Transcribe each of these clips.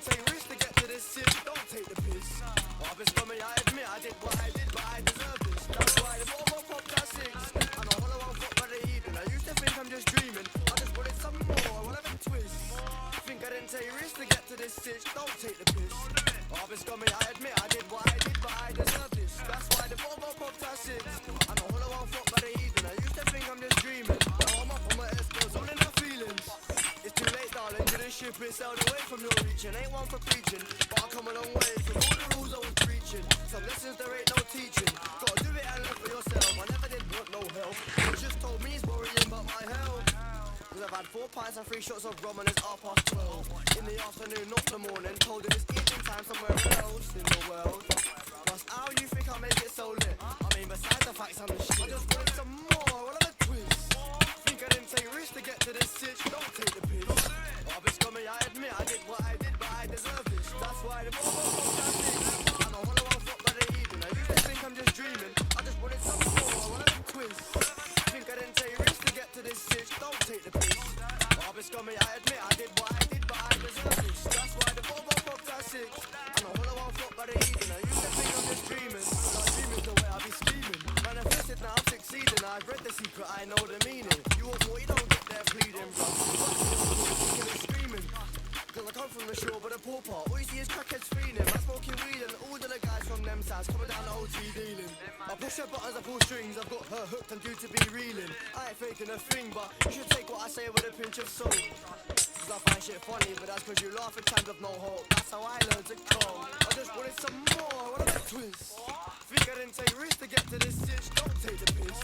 take risks to get to this shit. Don't take the piss. I've been scummy, I admit I did what I did, but I deserve this. That's why the bottom popped at 6. And a hollow one got by the evening. I used to think I'm just dreaming. I just wanted some more, I wanna have a twist. Think I didn't take risks to get to this shit. Don't take the piss. I've been scummy, I admit I did what I did, but I deserve this. That's why the bottom popped at 6. And a hollow one got by the evening. I used to think I'm just dreaming. Now I'm up on my S-girls, owning my feelings. It's too late, darling, to this ship is sailed away from your reaching. Ain't one for preaching, but I come a long way from all the rules I was preaching. Some lessons there ain't no teaching. Gotta do it and look for yourself. I never did want no help. You just told me he's worrying about my health. Cause I've had 4 pints and 3 shots of rum and it's 12:30. In the afternoon, not the morning. Told him it's evening time somewhere else in the world. Plus, how you think I make it so lit? I mean, besides the facts I'm the shit. I just wanted some more, I want a twist. Think I didn't take risks to get to this shit. Don't take the piss. I've been scummy, I admit I did what I did, but I deserve this. That's why the bottom popped at 6. And a hollow one fuck by the evening. I used to think I'm just dreaming. I just wanted some more, I want a twist. Think I didn't take risks to get to this shit. Don't take the piss. I've been scummy, I admit I did what I did, but I deserve this. That's why the bottom popped at 6. And a hollow one fuck by the evening. I used to think I'm just dreaming. Not dreaming the way I be scheming. Manifested now I'm succeeding. I've read the secret, I know the meaning. You want more, you don't get there pleading, bro. Kicking and screaming. Cause I come from the shore, but the poor part. All you see is crackheads fiending. I'm smoking weed and all of the guys from them sides coming down the OT dealing. I push her buttons, I pull strings. I've got her hooked and due to be reeling. I ain't faking a thing, but you should take what I say with a pinch of salt. Cause I find shit funny, but that's cause you laugh in times of no hope. That's how I learned to cope. I just wanted some more, what a twist. Think I didn't take risks to get to this shit. Don't take the piss.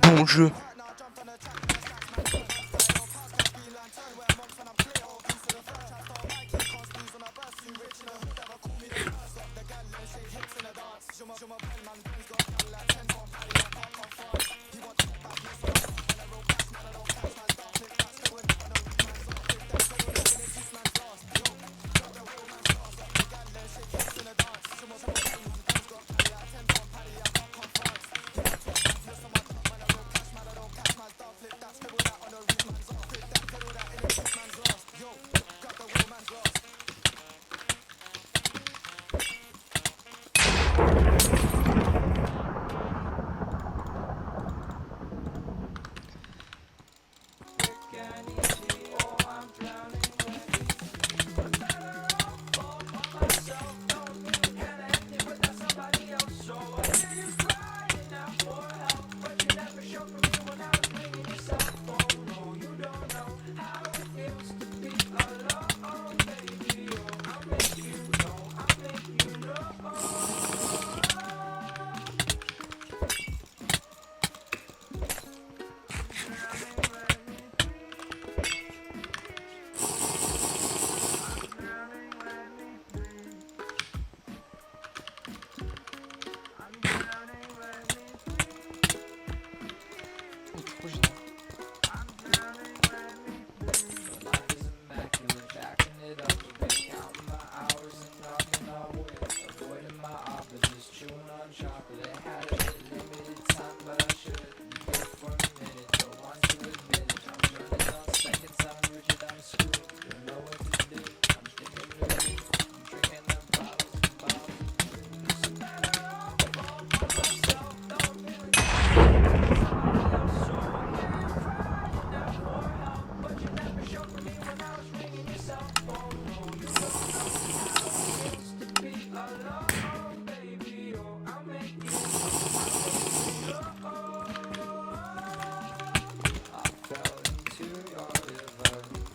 Bon jeu.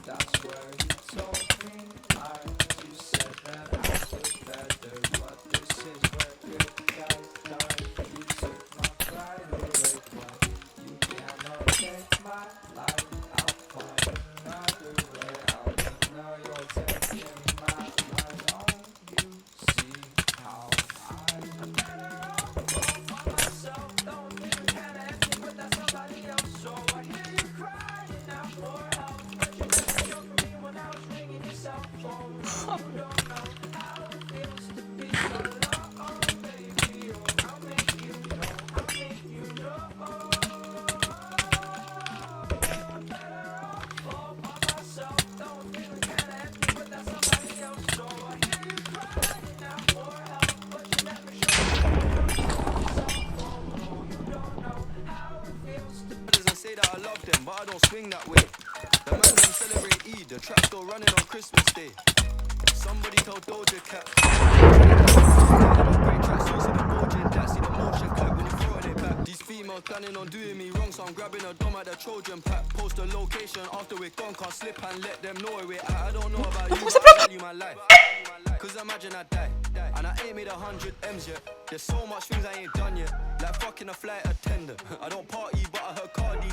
That's where you told me lies. You said that I was better, but this is where good guys die. You took my pride away, but you cannot take my life. I'll find another way. I'll ignore your taking my life. Don't you see how I'm better off all by myself? Don't even kinda empty without somebody else. So I hear you crying out for help, but you never showed me when I was ringing your cell phone. You don't know how it feels to be alone, baby. Oh, I'll make you know, I'll make you know. I'm better off all by myself. Don't even kinda empty without somebody else. So I hear you crying out for help, but you never showed me when I was ringing your cell phone. No, you don't know how it feels to be. I say that I love them, but I don't swing that way. The man them celebrate Eid, the trap still running on Christmas Day. Somebody tell Doja Cat. Great track suits in the gorging that. See the motion clap when you throwing it back. These females planning on doing me wrong, so I'm grabbing a dome at the Trojan pack. Post a location after we're gone, can't slip and let them know where we're at. I don't know about you, but I value my life. Cause imagine I die, and I ain't made 100 M's yet. There's so much things I ain't done yet, like fucking a flight attendant. I don't party